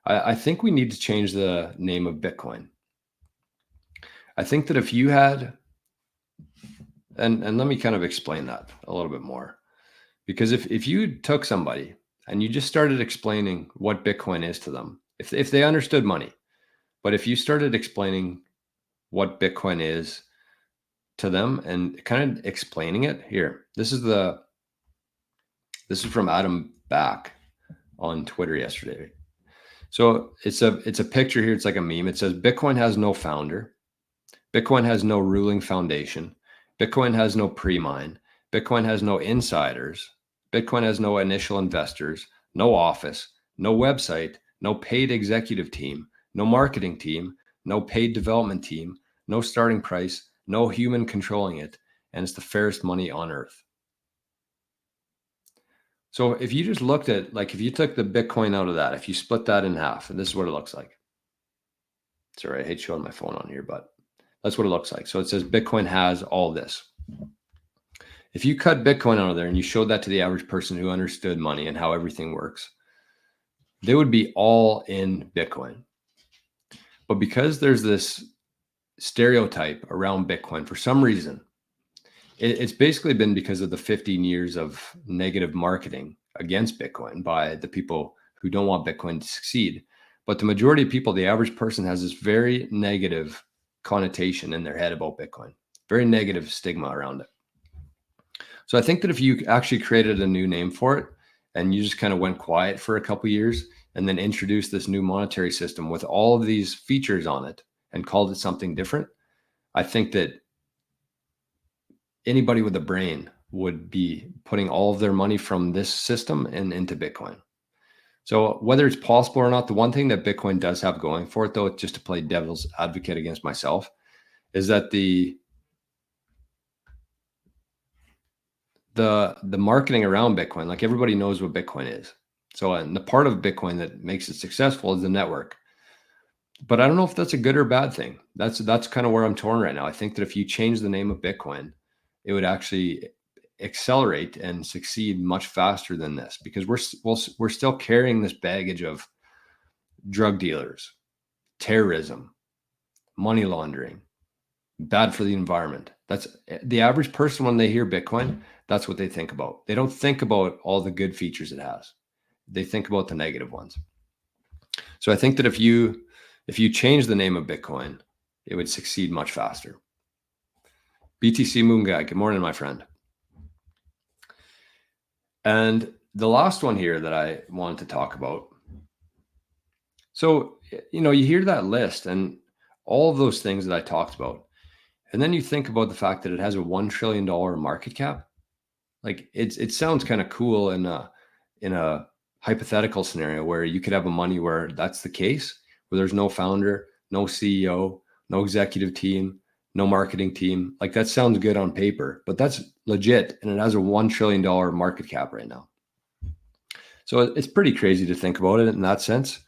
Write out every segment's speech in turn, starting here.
I think we need to change the name of Bitcoin. I think that if you had, and let me kind of explain that a little bit more, because if you took somebody and you just started explaining what Bitcoin is to them, if they understood money, but if you started explaining what Bitcoin is to them and kind of explaining it here, this is from Adam Back on Twitter yesterday. So it's a picture here. It's like a meme. It says Bitcoin has no founder. Bitcoin has no ruling foundation. Bitcoin has no pre-mine. Bitcoin has no insiders. Bitcoin has no initial investors, no office, no website, no paid executive team, no marketing team, no paid development team, no starting price, no human controlling it, and it's the fairest money on earth. So if you just looked at, like, if you took the Bitcoin out of that, if you split that in half, and this is what it looks like. Sorry, I hate showing my phone on here, but that's what it looks like. So it says Bitcoin has all this. If you cut Bitcoin out of there and you showed that to the average person who understood money and how everything works, they would be all in Bitcoin. But because there's this stereotype around Bitcoin, for some reason, it's basically been because of the 15 years of negative marketing against Bitcoin by the people who don't want Bitcoin to succeed. But the majority of people, the average person, has this very negative connotation in their head about Bitcoin, very negative stigma around it. So I think that if you actually created a new name for it and you just kind of went quiet for a couple of years and then introduced this new monetary system with all of these features on it and called it something different, I think that anybody with a brain would be putting all of their money from this system and into Bitcoin. So whether it's possible or not, the one thing that Bitcoin does have going for it, though, just to play devil's advocate against myself, is that the marketing around Bitcoin, like, everybody knows what Bitcoin is. So, and the part of Bitcoin that makes it successful is the network. But I don't know if that's a good or bad thing. That's kind of where I'm torn right now. I think that if you change the name of Bitcoin, it would actually accelerate and succeed much faster than this, because we're still carrying this baggage of drug dealers, terrorism, money laundering, bad for the environment. That's the average person. When they hear Bitcoin, that's what they think about. They don't think about all the good features it has. They think about the negative ones. So I think that if you change the name of Bitcoin, it would succeed much faster. BTC Moon Guy, good morning, my friend. And the last one here that I wanted to talk about. So, you hear that list and all of those things that I talked about, and then you think about the fact that it has a $1 trillion market cap. Like, it sounds kind of cool in a hypothetical scenario where you could have a money where that's the case, where there's no founder, no CEO, no executive team, no marketing team. Like, that sounds good on paper, but that's legit. And it has a $1 trillion market cap right now. So it's pretty crazy to think about it in that sense.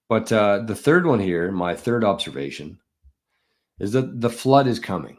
But the third one here, my third observation, is that the flood is coming.